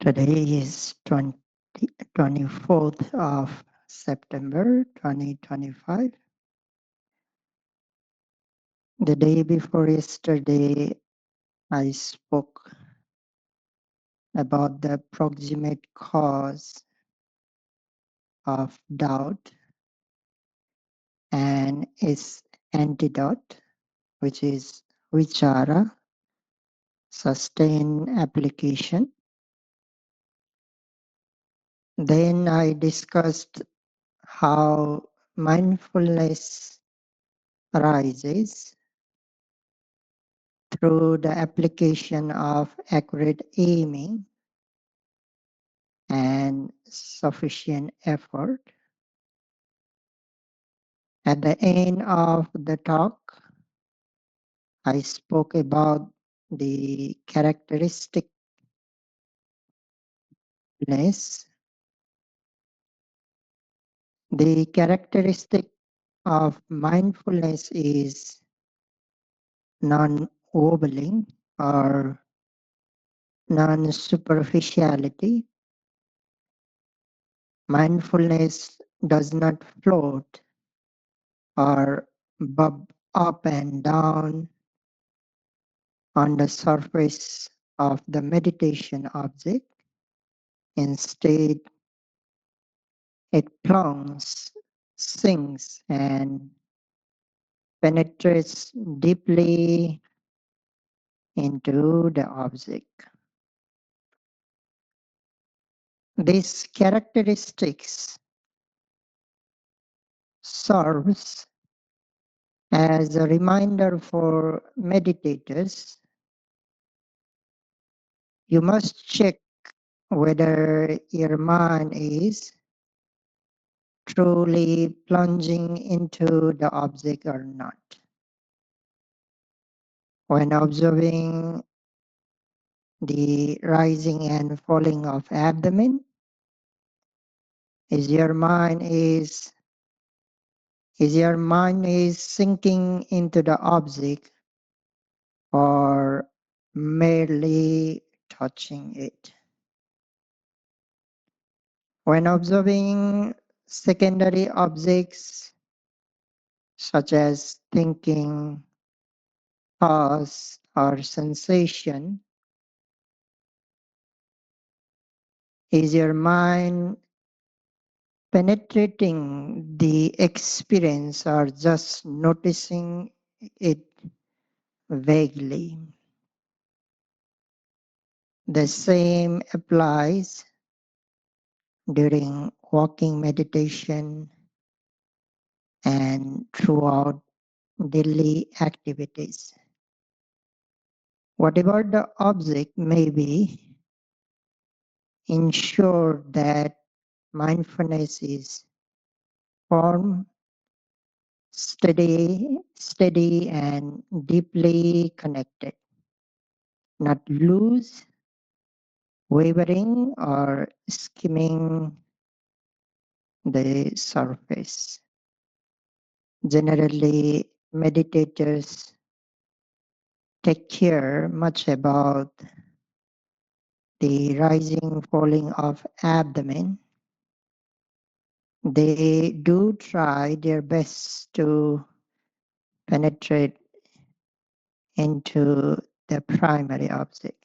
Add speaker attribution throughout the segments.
Speaker 1: Today is 24th of September 2025. The day before yesterday, I spoke about the proximate cause of doubt and its antidote, which is vichara, sustained application. Then I discussed how mindfulness arises through the application of accurate aiming and sufficient effort. At the end of the talk, I spoke about the characteristicness. The characteristic of mindfulness is non-wobbling or non-superficiality. Mindfulness does not float or bob up and down on the surface of the meditation object. Instead, it plunges, sinks, and penetrates deeply into the object. These characteristics serves as a reminder for meditators. You must check whether your mind is truly plunging into the object or not. When observing the rising and falling of abdomen, is your mind is sinking into the object or merely touching it? When observing secondary objects such as thinking, thoughts, or sensation, is your mind penetrating the experience or just noticing it vaguely? The same applies during walking meditation and throughout daily activities. Whatever the object may be, ensure that mindfulness is firm, steady and deeply connected, not loose, wavering, or skimming the surface. Generally, meditators take care much about the rising, falling of abdomen. They do try their best to penetrate into the primary object.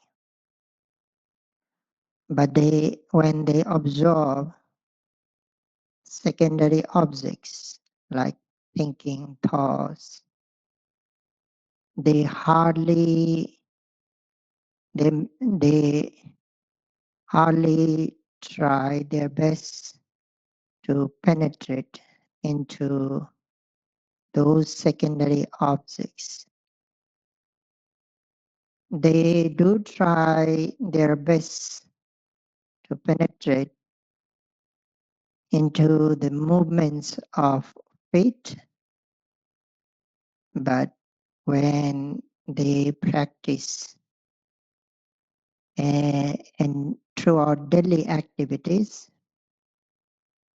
Speaker 1: But when they observe secondary objects like thinking thoughts, they they, they hardly try their best to penetrate into those secondary objects. They do try their best to penetrate into the movements of feet, but when they practice and throughout daily activities,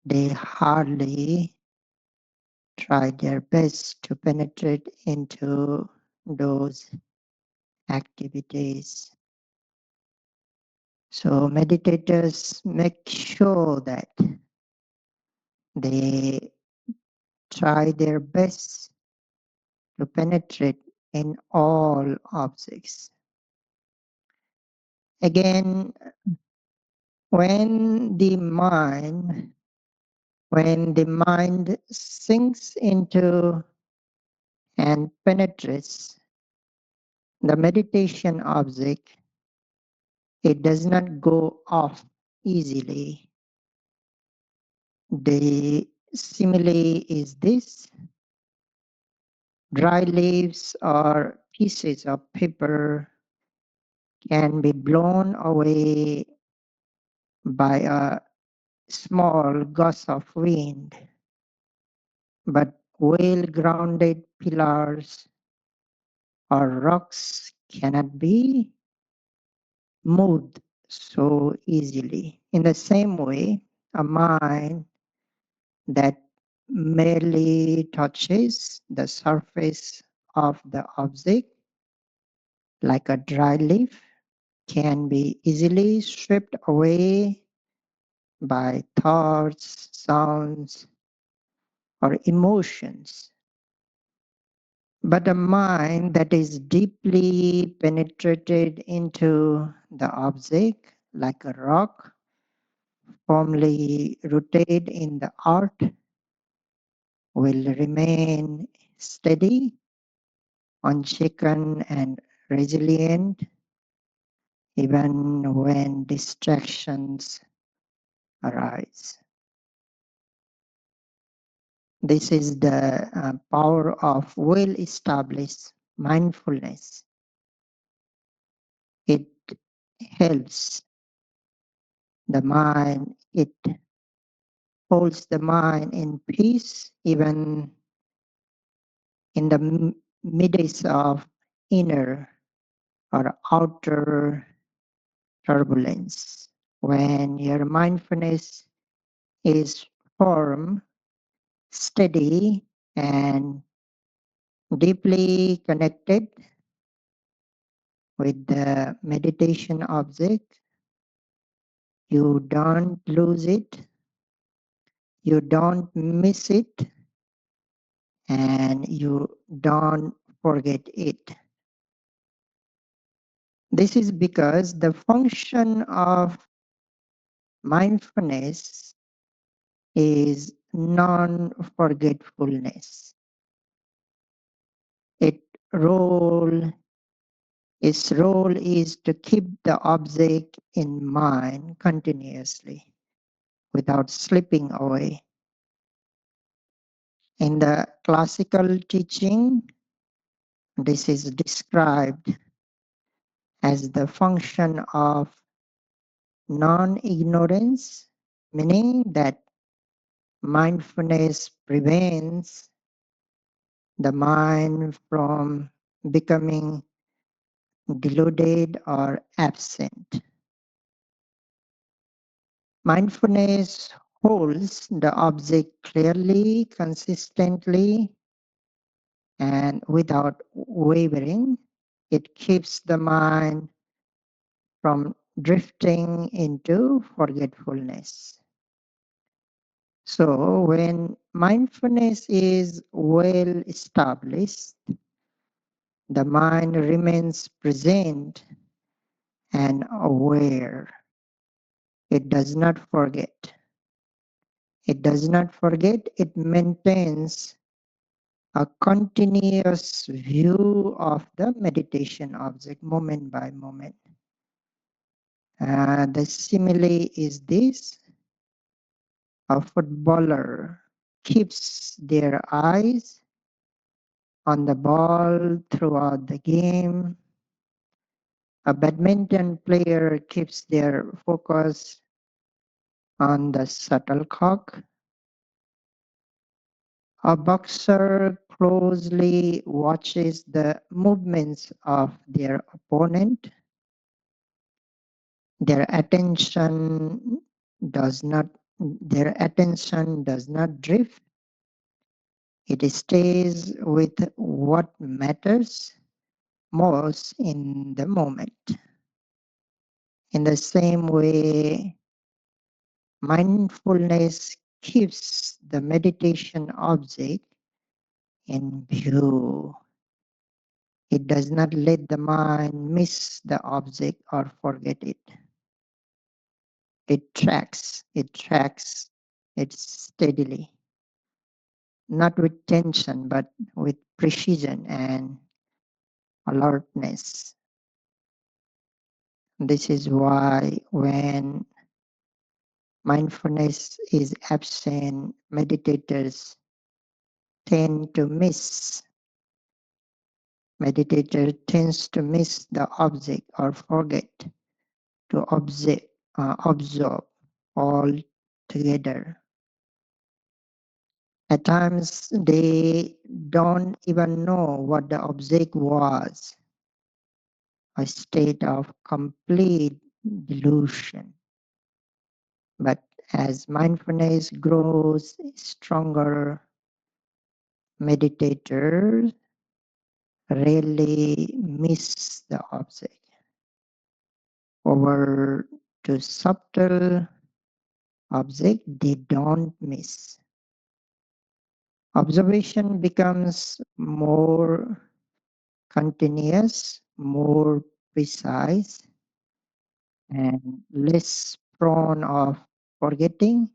Speaker 1: they hardly try their best to penetrate into those activities. So meditators make sure that they try their best to penetrate in all objects. Again, when the mind when the mind sinks into and penetrates the meditation object, it does not go off easily. The simile is this: dry leaves or pieces of paper can be blown away by a small gust of wind, but well-grounded pillars or rocks cannot be moved so easily. In the same way, a mind that merely touches the surface of the object, like a dry leaf, can be easily swept away by thoughts, sounds, or emotions. But a mind that is deeply penetrated into the object, like a rock, firmly rooted in the art, will remain steady, unshaken, and resilient even when distractions arise. This is the power of well-established mindfulness. It helps the mind, it holds the mind in peace even in the midst of inner or outer turbulence. When your mindfulness is firm, steady, and deeply connected with the meditation object, you don't lose it, you don't miss it, and you don't forget it. This is because the function of mindfulness is non-forgetfulness. Its role, its role is to keep the object in mind continuously without slipping away. In the classical teaching, this is described as the function of non-ignorance, meaning that mindfulness prevents the mind from becoming deluded or absent. Mindfulness holds the object clearly, consistently, and without wavering. It keeps the mind from drifting into forgetfulness. So, when mindfulness is well established, the mind remains present and aware. It does not forget. It does not forget, it maintains a continuous view of the meditation object moment by moment. The simile is this: a footballer keeps their eyes on the ball throughout the game. A badminton player keeps their focus on the shuttlecock. A boxer closely watches the movements of their opponent. Their attention does not their attention does not drift. It stays with what matters most in the moment. In the same way, mindfulness keeps the meditation object in view. It does not let the mind miss the object or forget it. It tracks it steadily, not with tension, but with precision and alertness. This is why when mindfulness is absent, meditators tend to miss. Meditator tends to miss the object or forget to observe altogether. At times, they don't even know what the object was, a state of complete delusion. But as mindfulness grows stronger, meditators rarely miss the object. Over to subtle object, they don't miss. Observation becomes more continuous, more precise, and less prone of forgetting.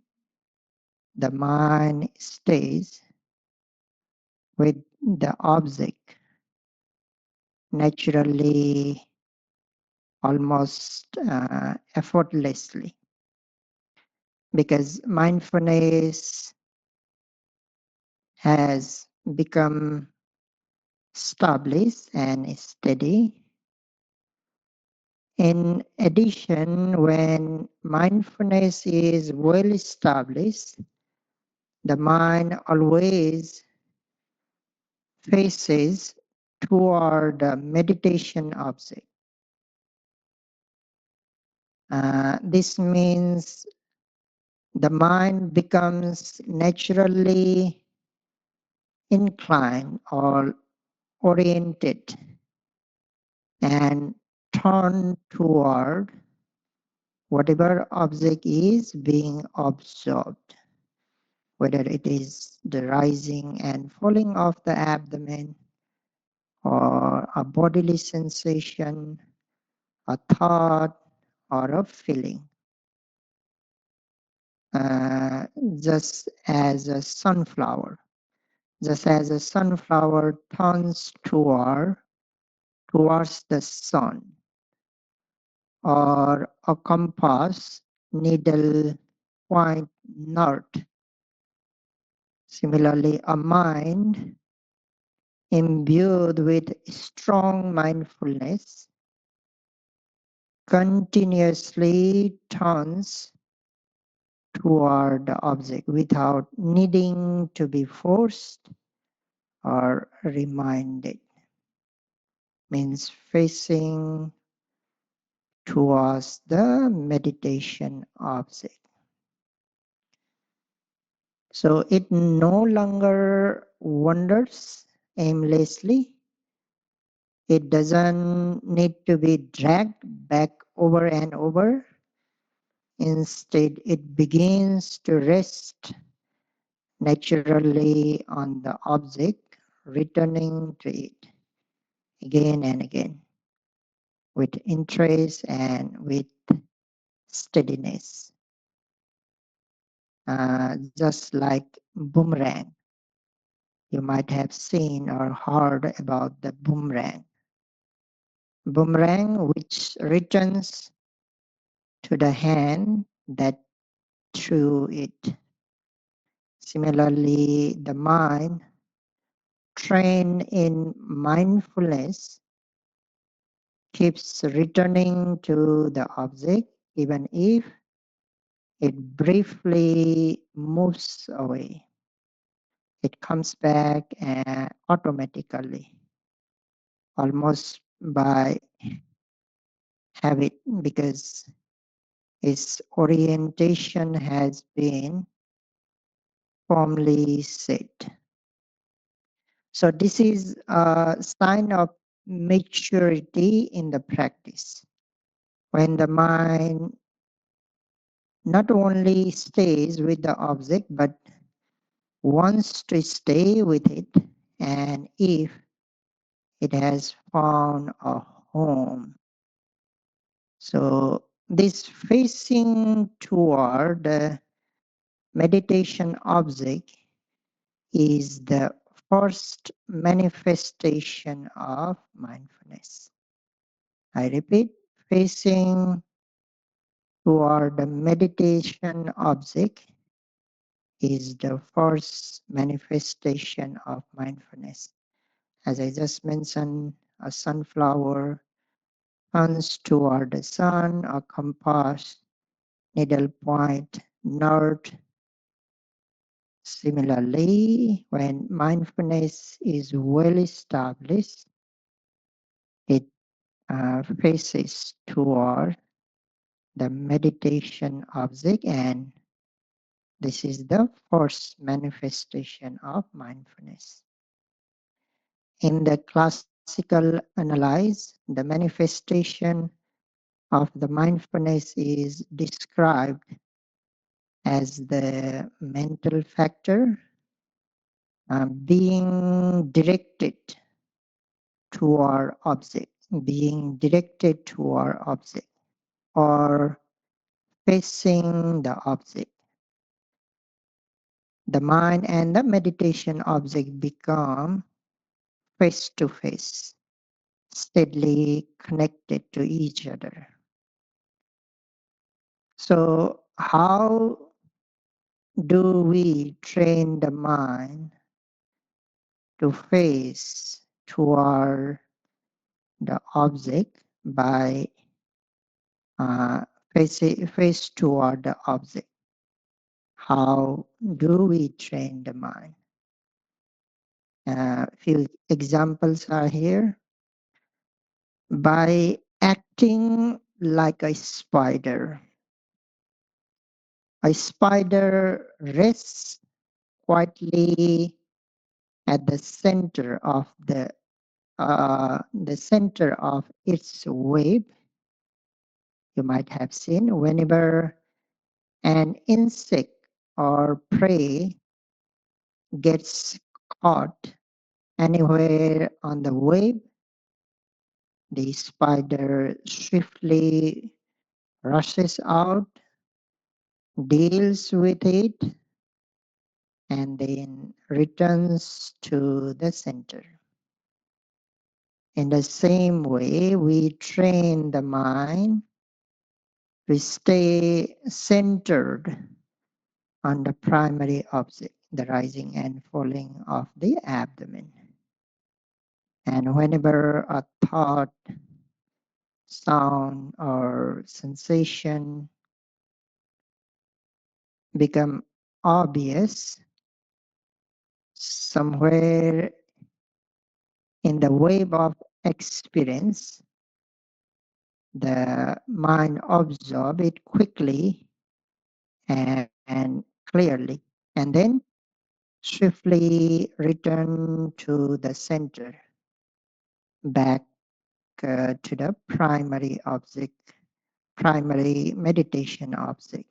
Speaker 1: The mind stays with the object naturally, almost effortlessly, because mindfulness has become established and steady. In addition, when mindfulness is well established, the mind always faces toward the meditation object. This means the mind becomes naturally inclined or oriented and turned toward whatever object is being observed, whether it is the rising and falling of the abdomen, or a bodily sensation, a thought, or a feeling. Uh, just as a sunflower, just as a sunflower turns towards the sun, or a compass needle point north. Similarly, a mind imbued with strong mindfulness continuously turns toward the object without needing to be forced or reminded. Means facing towards the meditation object. So it no longer wanders aimlessly. It doesn't need to be dragged back over and over. Instead, it begins to rest naturally on the object, returning to it again and again with interest and with steadiness. Just like boomerang. You might have seen or heard about the boomerang. Boomerang which returns to the hand that threw it. Similarly, the mind trained in mindfulness keeps returning to the object even if it briefly moves away. It comes back automatically, almost by habit, because its orientation has been firmly set. So this is a sign of maturity in the practice. when the mind not only stays with the object but wants to stay with it, and if it has found a home. So this facing toward the meditation object is the first manifestation of mindfulness. I repeat, facing toward the meditation object is the first manifestation of mindfulness. As I just mentioned, a sunflower turns toward the sun, a compass, needle point, north. Similarly, when mindfulness is well established, it faces toward the meditation object, and this is the first manifestation of mindfulness. In the classical analysis, the manifestation of the mindfulness is described as the mental factor being directed to our object, being directed to our object, or facing the object. The mind and the meditation object become face to face, steadily connected to each other. So, how do we train the mind to face toward the object by face toward the object? How do we train the mind? Few examples are here. By acting like a spider. A spider rests quietly at the center of its web. You might have seen whenever an insect or prey gets caught anywhere on the web, the spider swiftly rushes out, deals with it, and then returns to the center. In the same way, we train the mind to stay centered on the primary object, the rising and falling of the abdomen. And whenever a thought, sound, or sensation become obvious somewhere in the wave of experience, the mind absorbs it quickly and clearly, and then swiftly return to the center, back to the primary object, primary meditation object,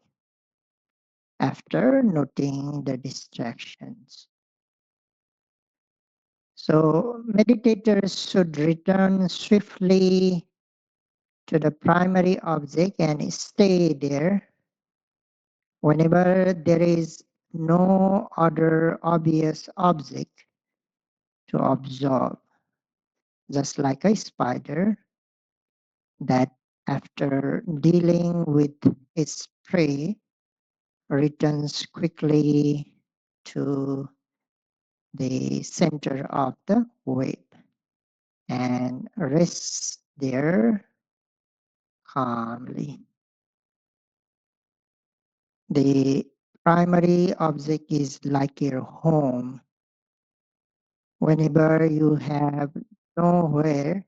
Speaker 1: after noting the distractions. So meditators should return swiftly to the primary object and stay there whenever there is no other obvious object to observe, just like a spider that after dealing with its prey returns quickly to the center of the web and rests there calmly. The primary object is like your home. Whenever you have nowhere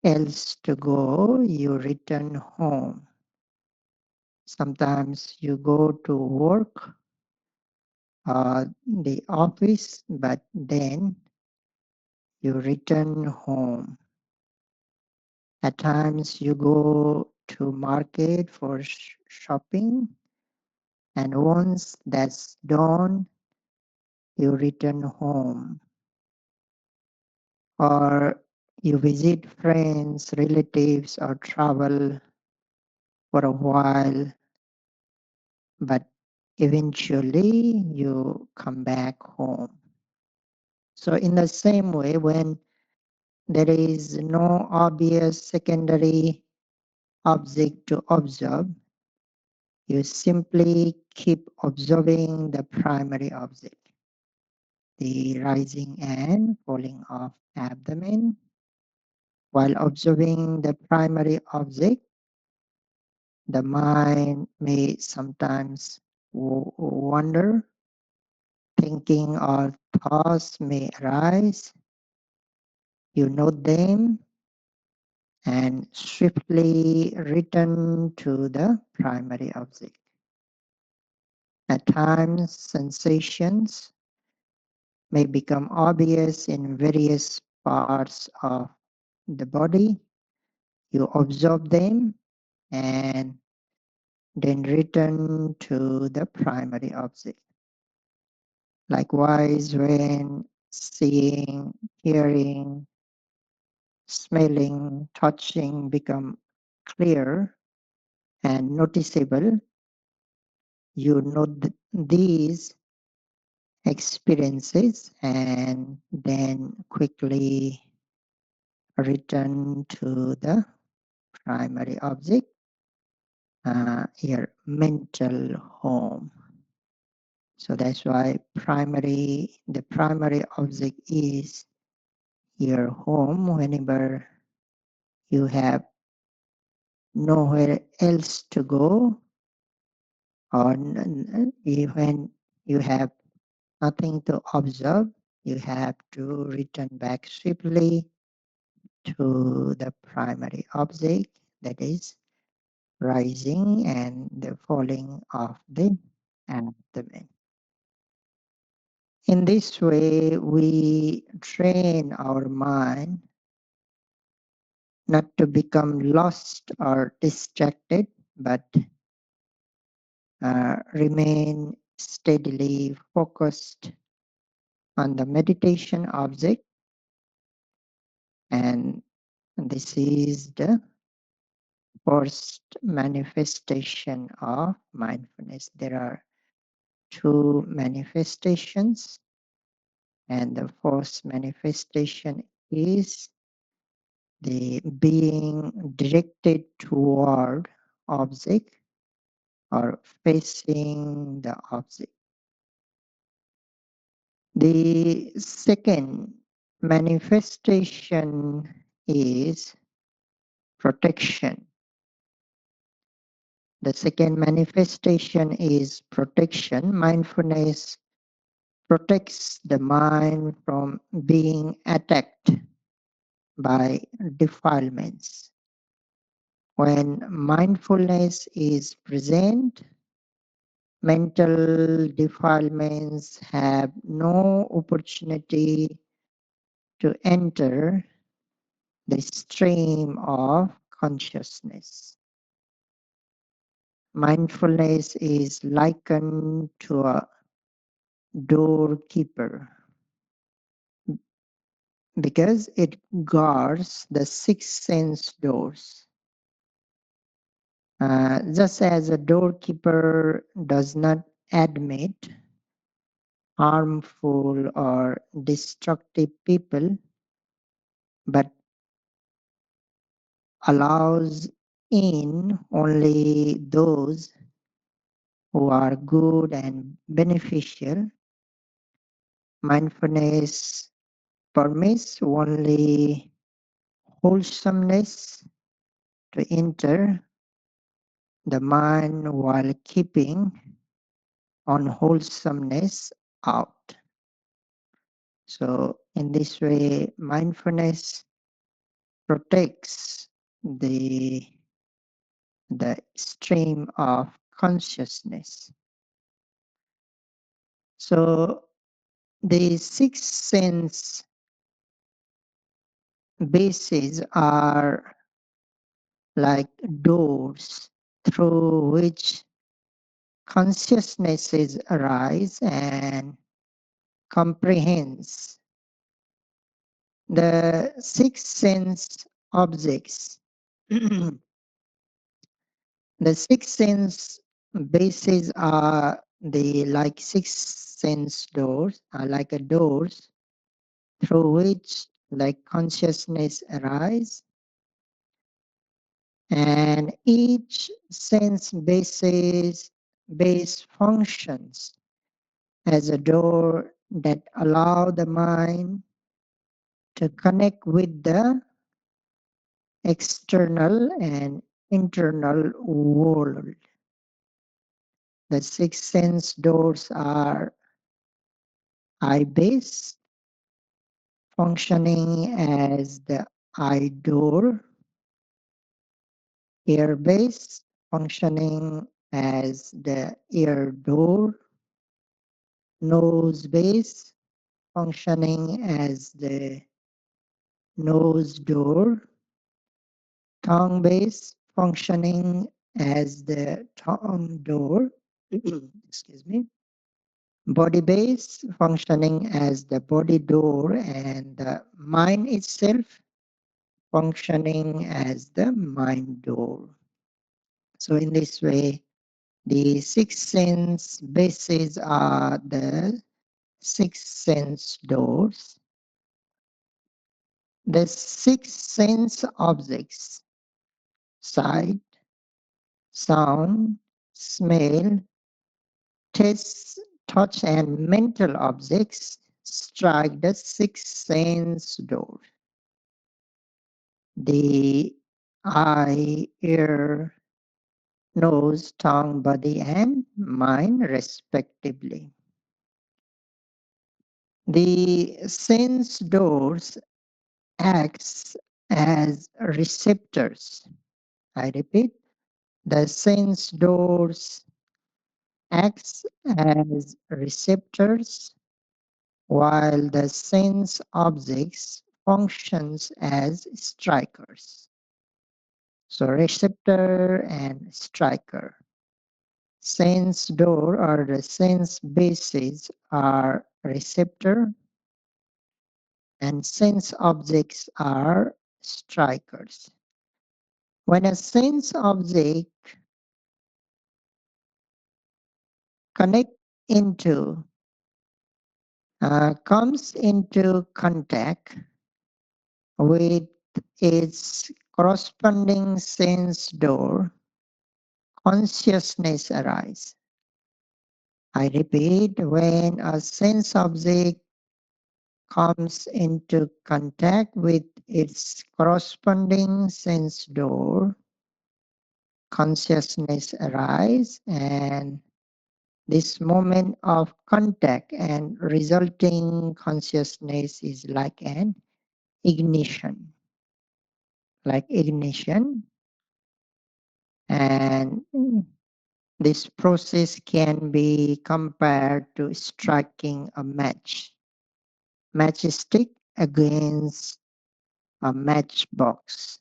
Speaker 1: else to go, you return home. Sometimes you go to work, the office, but then you return home. At times you go to market for shopping, and once that's done, you return home. Or you visit friends, relatives, or travel for a while, but eventually you come back home. So in the same way, when there is no obvious secondary object to observe, you simply keep observing the primary object, the rising and falling of abdomen. While observing the primary object, the mind may sometimes wander, thinking or thoughts may arise. You note them and swiftly return to the primary object. At times, sensations may become obvious in various parts of the body. You observe them and then return to the primary object. Likewise, when seeing, hearing, smelling, touching become clear and noticeable, you note these experiences and then quickly return to the primary object, your mental home. So that's why the primary object is your home whenever you have nowhere else to go, or when you have nothing to observe, you have to return back swiftly to the primary object, that is rising and the falling of the abdomen. In this way, we train our mind not to become lost or distracted, but remain steadily focused on the meditation object. And this is the first manifestation of mindfulness. There are two manifestations, and the first manifestation is the being directed toward object or facing the object. The second manifestation is protection. The second manifestation is protection. Mindfulness protects the mind from being attacked by defilements. When mindfulness is present, mental defilements have no opportunity to enter the stream of consciousness. Mindfulness is likened to a doorkeeper because it guards the six sense doors. Just as a doorkeeper does not admit harmful or destructive people, but allows in only those who are good and beneficial, mindfulness permits only wholesomeness to enter the mind while keeping unwholesomeness out. So in this way, mindfulness protects the stream of consciousness. So the six sense bases are like doors through which consciousnesses arise and comprehends. The six sense objects. The six sense bases are the like six sense doors, are like a doors through which like consciousness arise, and each sense base functions as a door that allow the mind to connect with the external and internal world. The six sense doors are eye base, functioning as the eye door, ear base, functioning as the ear door, nose base, functioning as the nose door, tongue base, functioning as the tongue door, excuse me, body base, functioning as the body door, and the mind itself, functioning as the mind door. So in this way, the six sense bases are the six sense doors. The six sense objects: sight, sound, smell, taste, touch, and mental objects strike the six sense door. The eye, ear, nose, tongue, body, and mind, respectively. The sense doors acts as receptors. I repeat, the sense doors acts as receptors while the sense objects functions as strikers. So receptor and striker. Sense door or the sense bases are receptor and sense objects are strikers. When a sense object connect into comes into contact with its corresponding sense door, consciousness arises. I repeat, when a sense object comes into contact with its corresponding sense door, consciousness arises, and this moment of contact and resulting consciousness is like an ignition, and this process can be compared to striking a matchstick against a matchbox.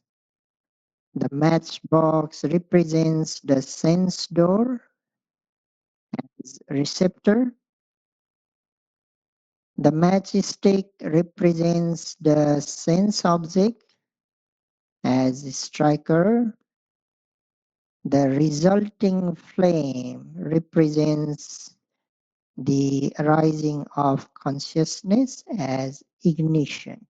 Speaker 1: The matchbox represents the sense door as receptor. The matchstick represents the sense object as striker. The resulting flame represents the arising of consciousness as ignition.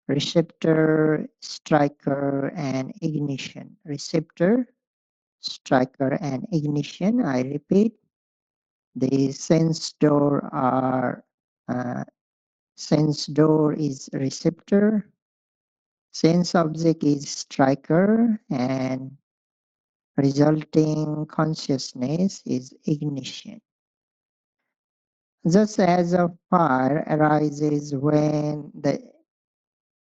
Speaker 1: Receptor, striker, and ignition. Receptor, striker, and ignition. I repeat, the uh, sense door is receptor, sense object is striker, and resulting consciousness is ignition. Just as a fire arises when the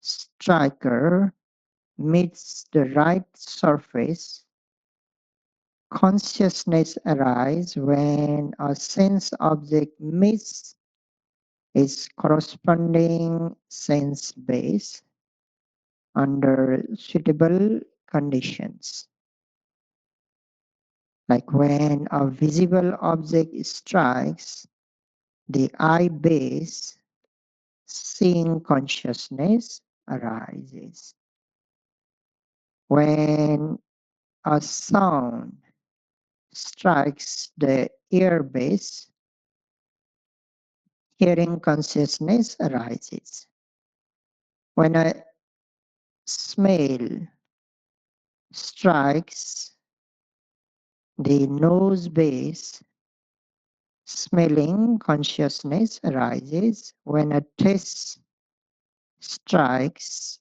Speaker 1: striker meets the right surface, consciousness arises when a sense object meets its corresponding sense base under suitable conditions. Like when a visible object strikes, the eye base, seeing consciousness arises. When a sound strikes the ear base, hearing consciousness arises. When a smell strikes the nose base, smelling consciousness arises. When a taste strikes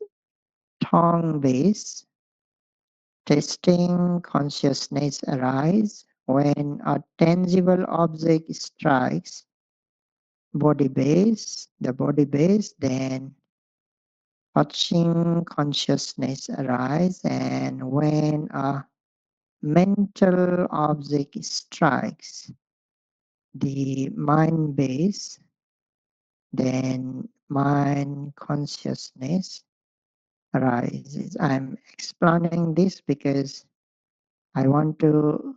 Speaker 1: tongue base, tasting consciousness arises. When a tangible object strikes the body base, then touching consciousness arises. And when a mental object strikes the mind base, then mind consciousness arises. I'm explaining this because I want to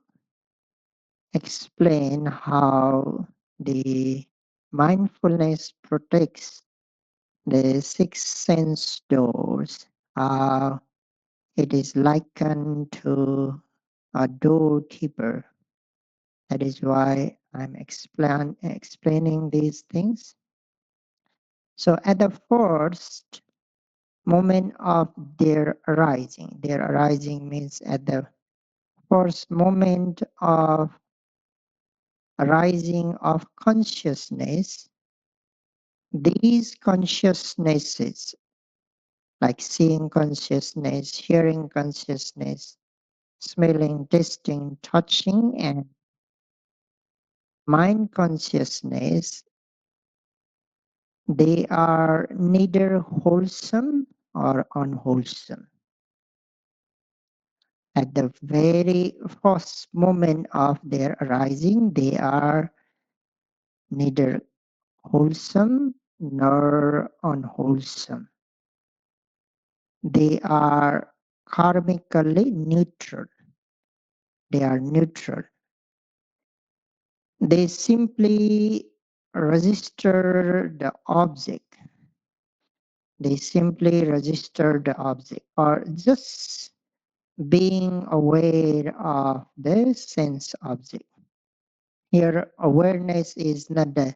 Speaker 1: explain how the mindfulness protects the six sense doors. It is likened to a doorkeeper. That is why I'm explaining these things. So at the first moment of their arising means at the first moment of arising of consciousness, these consciousnesses, like seeing consciousness, hearing consciousness, smelling, tasting, touching, and mind consciousness, they are neither wholesome or unwholesome. At the very first moment of their arising, they are neither wholesome nor unwholesome. They are karmically neutral. They are neutral. They simply register the object. They simply register the object, or just being aware of the sense object. Here, awareness is not the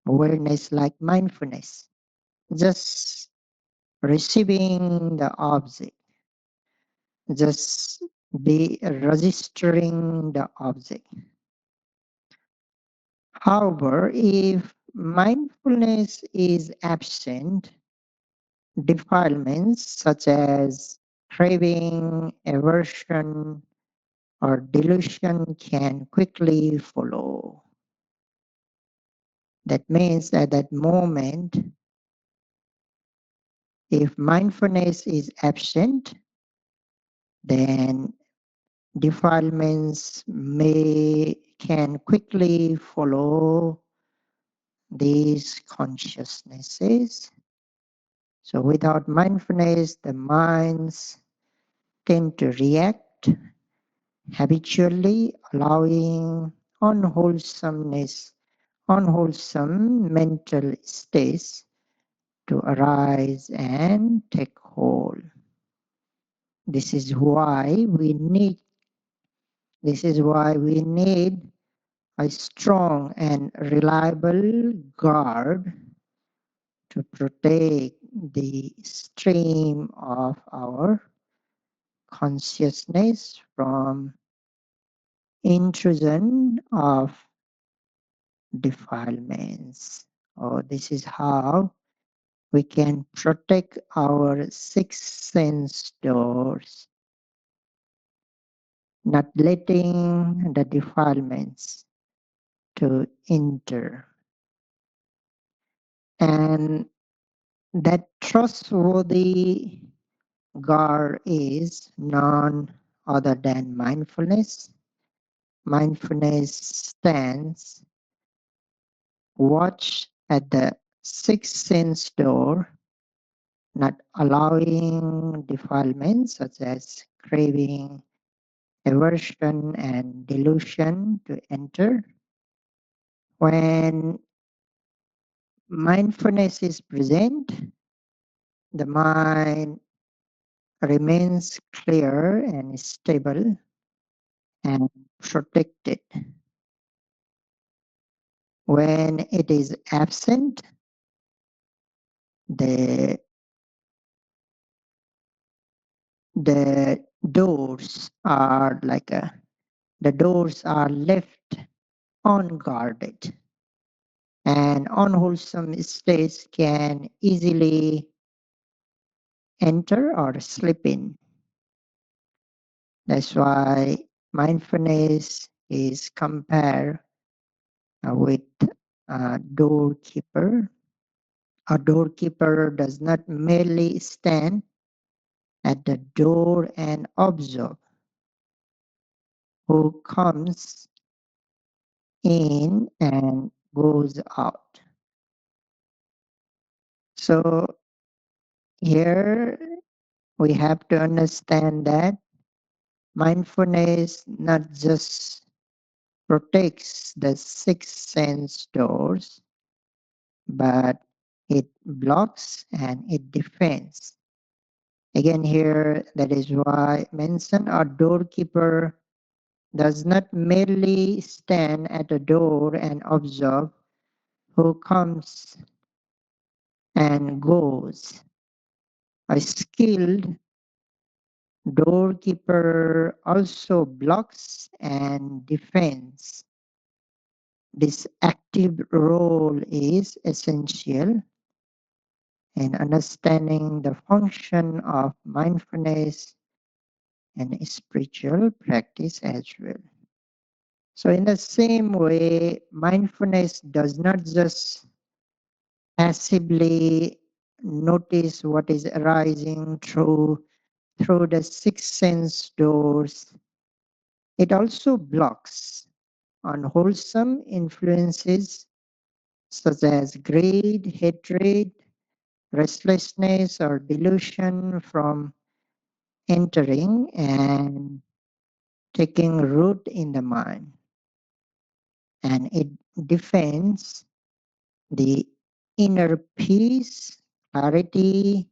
Speaker 1: awareness like mindfulness, just receiving the object, just be registering the object. However, if mindfulness is absent, defilements such as craving, aversion, or delusion can quickly follow. That means at that moment, if mindfulness is absent, then defilements can quickly follow these consciousnesses. So without mindfulness, the minds tend to react habitually, allowing unwholesomeness, unwholesome mental states to arise and take hold. This is why we need a strong and reliable guard to protect the stream of our consciousness from intrusion of defilements. Oh, this is how we can protect our six sense doors, not letting the defilements to enter. And that trustworthy guard is none other than mindfulness. Mindfulness stands watch at the sixth sense door, not allowing defilements such as craving, aversion, and delusion to enter. When mindfulness is present, the mind remains clear and stable and protected. When it is absent, the the doors are the doors are left unguarded, and unwholesome states can easily enter or slip in. That's why mindfulness is compared with a doorkeeper. A doorkeeper does not merely stand at the door and observe who comes in and goes out. So here we have to understand that mindfulness not just protects the six sense doors, but it blocks and it defends. Again, here that is why mention a doorkeeper does not merely stand at the door and observe who comes and goes. A skilled doorkeeper also blocks and defends. This active role is essential in understanding the function of mindfulness and spiritual practice as well. So, in the same way, mindfulness does not just passively notice what is arising through the six sense doors. It also blocks unwholesome influences such as greed, hatred, restlessness, or delusion from entering and taking root in the mind. And it defends the inner peace, clarity,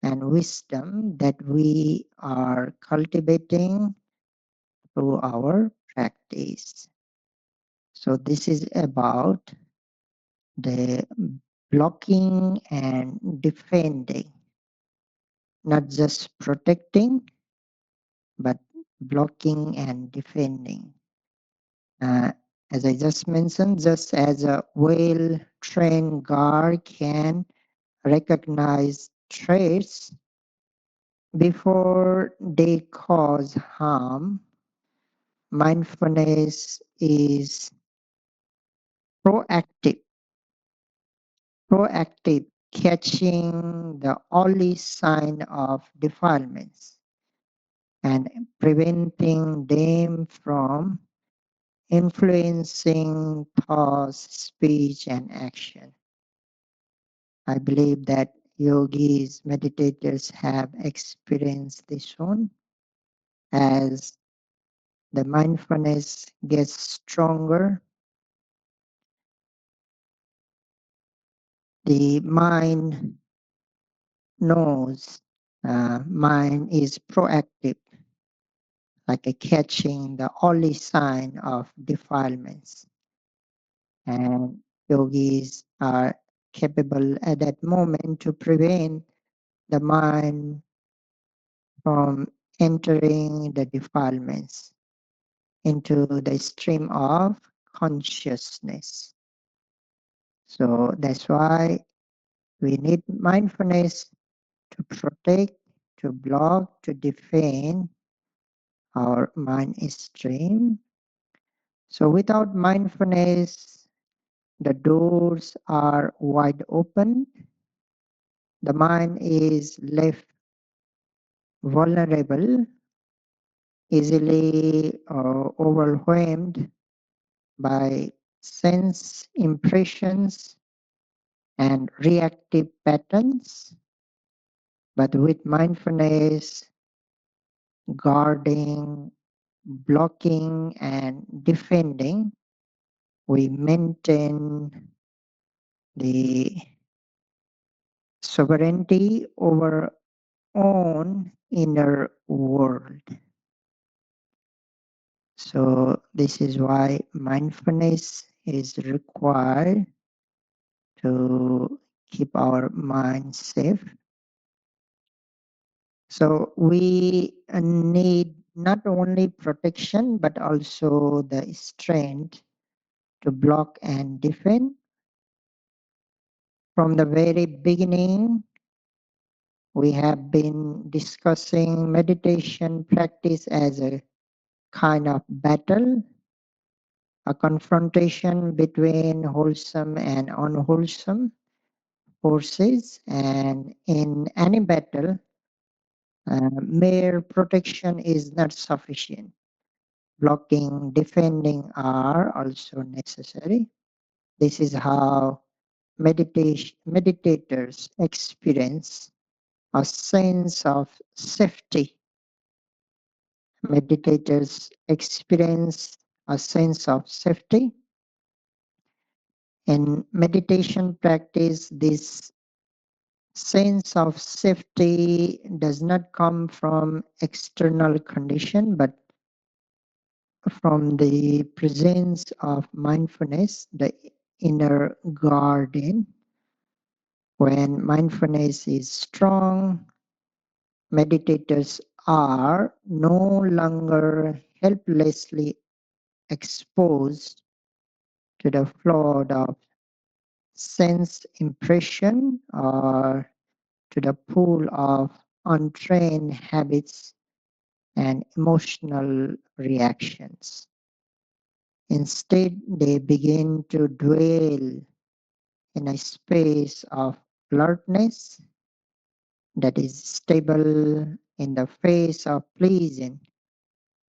Speaker 1: and wisdom that we are cultivating through our practice. So, this is about the blocking and defending, not just protecting, but blocking and defending. Uh, as I just mentioned, just as a well trained guard can recognize threats before they cause harm, mindfulness is proactive, proactive, catching the early sign of defilements and preventing them from influencing thoughts, speech, and action. I believe that yogis, meditators have experienced this one as the mindfulness gets stronger. The mind knows, mind is proactive, like a catching the early sign of defilements. And yogis are capable at that moment to prevent the mind from entering the defilements into the stream of consciousness. So that's why we need mindfulness to protect, to block, to defend our mind stream. So without mindfulness, the doors are wide open. The mind is left vulnerable, easily overwhelmed by sense impressions and reactive patterns. But with mindfulness, guarding, blocking, and defending, we maintain the sovereignty over own inner world. So this is why mindfulness is required to keep our mind safe. So we need not only protection but also the strength to block and defend. From the very beginning, we have been discussing meditation practice as a kind of battle, a confrontation between wholesome and unwholesome forces. And in any battle, mere protection is not sufficient. Blocking, defending are also necessary. This is how meditators experience a sense of safety. Meditators experience a sense of safety. In meditation practice, this sense of safety does not come from external condition, but from the presence of mindfulness, the inner guardian. When mindfulness is strong, meditators are no longer helplessly exposed to the flood of sense impression or to the pool of untrained habits and emotional reactions. Instead, they begin to dwell in a space of alertness that is stable in the face of pleasing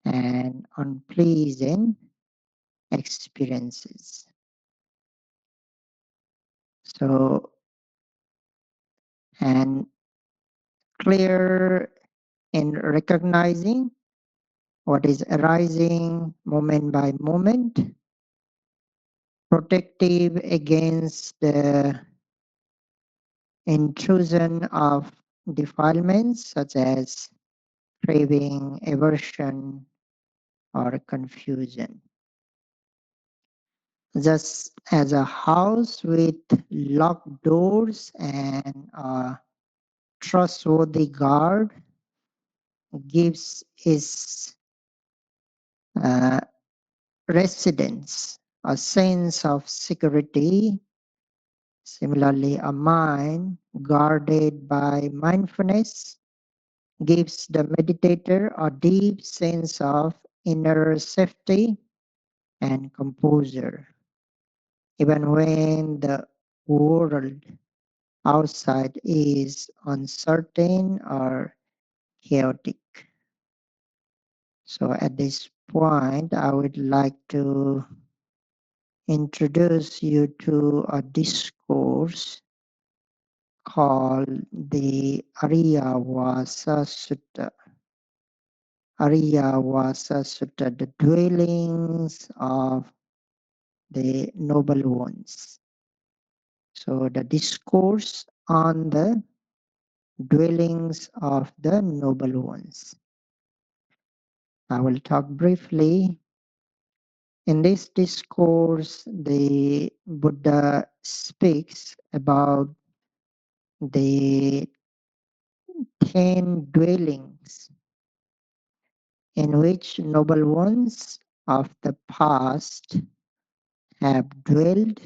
Speaker 1: and unpleasing experiences. So, and clear in recognizing what is arising moment by moment, protective against the intrusion of defilements such as craving, aversion, or confusion. Just as a house with locked doors and a trustworthy guard gives its uh, residents a sense of security. Similarly, a mind guarded by mindfulness gives the meditator a deep sense of inner safety and composure, even when the world outside is uncertain or chaotic. So at this point, I would like to introduce you to a discourse called the Ariyavasa Sutta. Ariyavasa Sutta, the dwellings of the noble ones. So the discourse on the dwellings of the noble ones. I will talk briefly. In this discourse, the Buddha speaks about the 10 dwellings in which noble ones of the past have dwelled,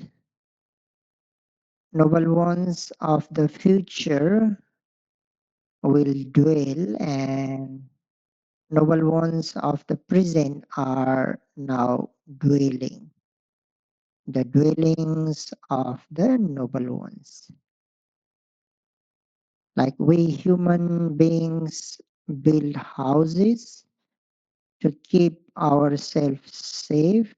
Speaker 1: noble ones of the future will dwell, and noble ones of the present are now dwelling, the dwellings of the noble ones. Like we human beings build houses to keep ourselves safe.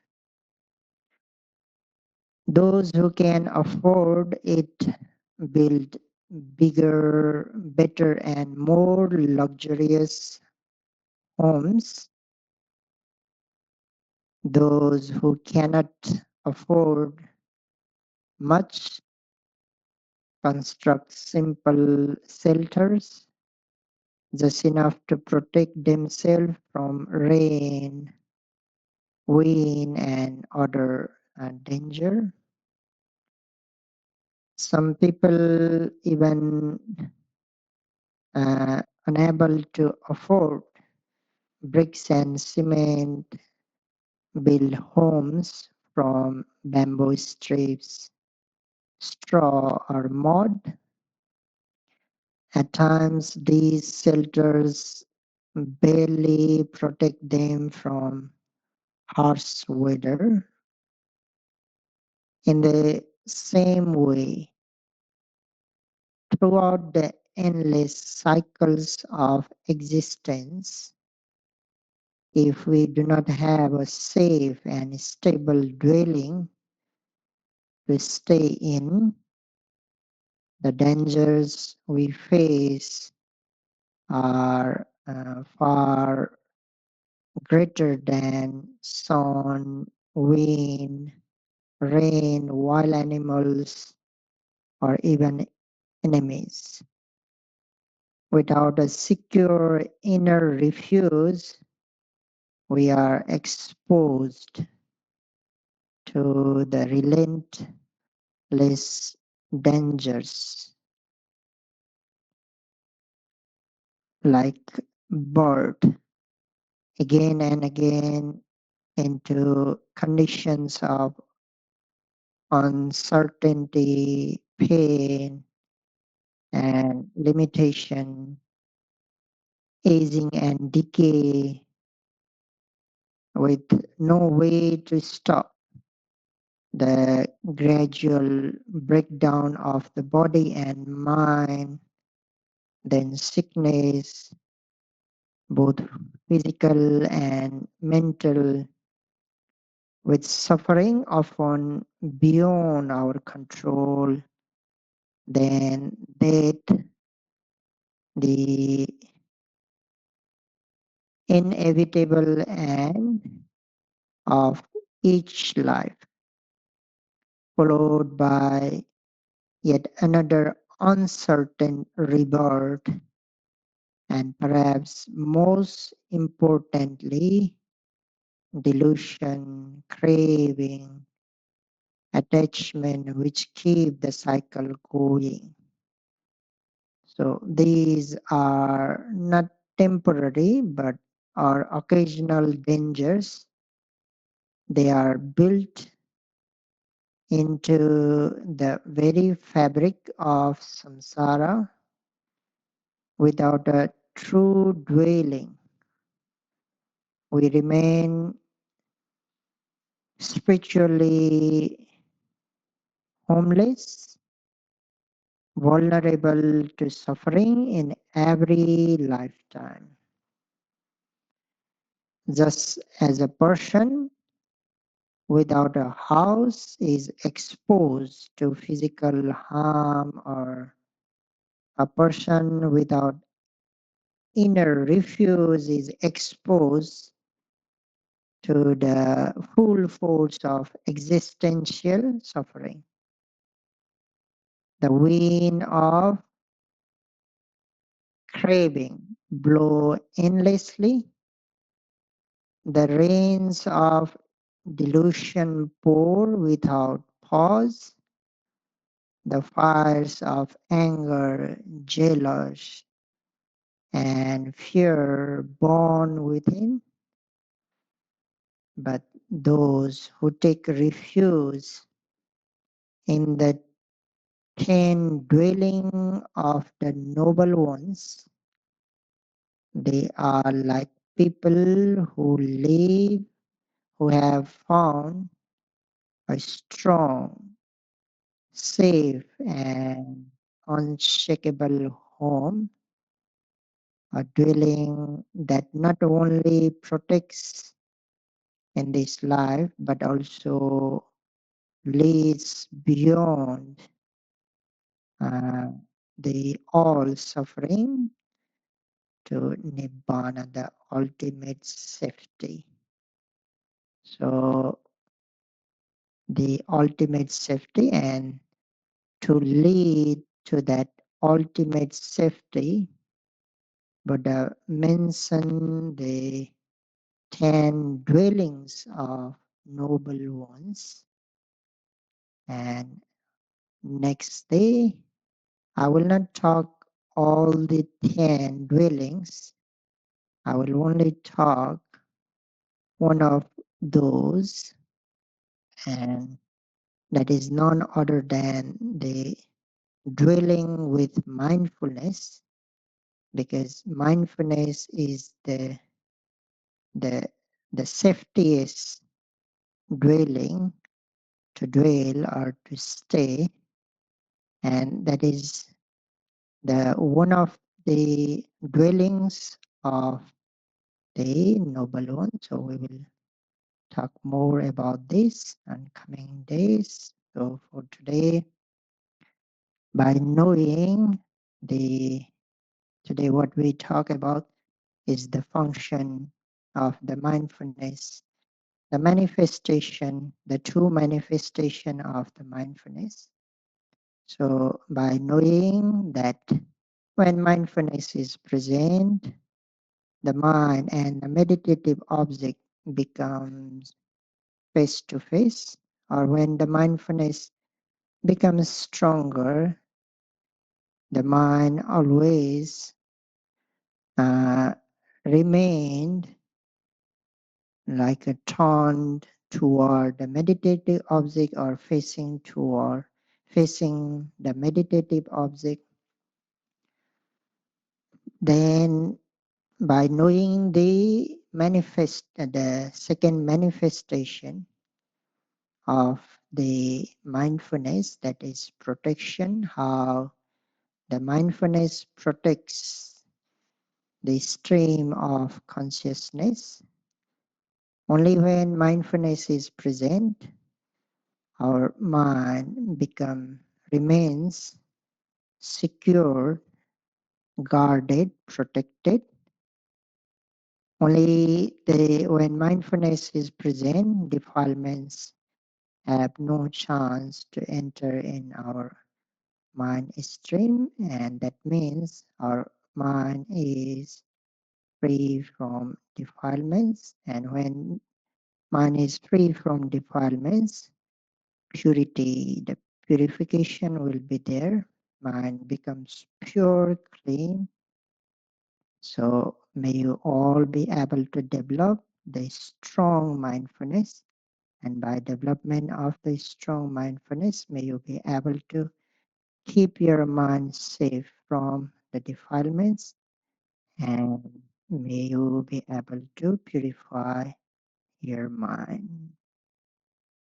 Speaker 1: Those who can afford it build bigger, better, and more luxurious homes. Those who cannot afford much construct simple shelters, just enough to protect themselves from rain, wind, and other danger. Some people even unable to afford bricks and cement build homes from bamboo strips, straw, or mud. At times, these shelters barely protect them from harsh weather. In the same way, throughout the endless cycles of existence, if we do not have a safe and stable dwelling to stay in, the dangers we face are far greater than sun, wind, rain, wild animals, or even enemies. Without a secure inner refuge, we are exposed to the relentless dangers like birth again and again into conditions of uncertainty, pain, and limitation, aging and decay with no way to stop the gradual breakdown of the body and mind, then sickness, both physical and mental, with suffering often beyond our control, then death, the inevitable end of each life, followed by yet another uncertain rebirth, and perhaps most importantly, delusion, craving, attachment, which keep the cycle going. So these are not temporary but are occasional dangers. They are built into the very fabric of samsara. Without a true dwelling, we remain spiritually homeless, vulnerable to suffering in every lifetime. Just as a person without a house is exposed to physical harm, or a person without inner refuge is exposed to the full force of existential suffering. The wind of craving blow endlessly, the rains of delusion pour without pause, the fires of anger, jealous, and fear burn within. But those who take refuge in the ten dwelling of the noble ones, they are like people who have found a strong, safe, and unshakable home, a dwelling that not only protects in this life but also leads beyond uh, the all suffering to Nibbana, the ultimate safety. So the ultimate safety, and to lead to that ultimate safety, Buddha mentioned the 10 dwellings of noble ones. And next day, I will not talk all the 10 dwellings. I will only talk one of those, and that is none other than the dwelling with mindfulness, because mindfulness is the the safetiest dwelling to dwell or to stay, and that is the one of the dwellings of the noble one. So we will talk more about this in coming days. So for today, by knowing the today what we talk about is the function of the mindfulness, the manifestation, the true manifestation of the mindfulness. So by knowing that when mindfulness is present, the mind and the meditative object becomes face to face, or when the mindfulness becomes stronger, the mind always uh, remained like a turned toward the meditative object, or facing the meditative object. Then by knowing the second manifestation of the mindfulness, that is protection, how the mindfulness protects the stream of consciousness. Only when mindfulness is present, our mind remains secure, guarded, protected. Only when mindfulness is present, defilements have no chance to enter in our mind stream, and that means our mind is free from defilements. And when mind is free from defilements, the purification will be there. Mind becomes pure, clean. So may you all be able to develop the strong mindfulness, and by development of the strong mindfulness, may you be able to keep your mind safe from the defilements, and may you be able to purify your mind.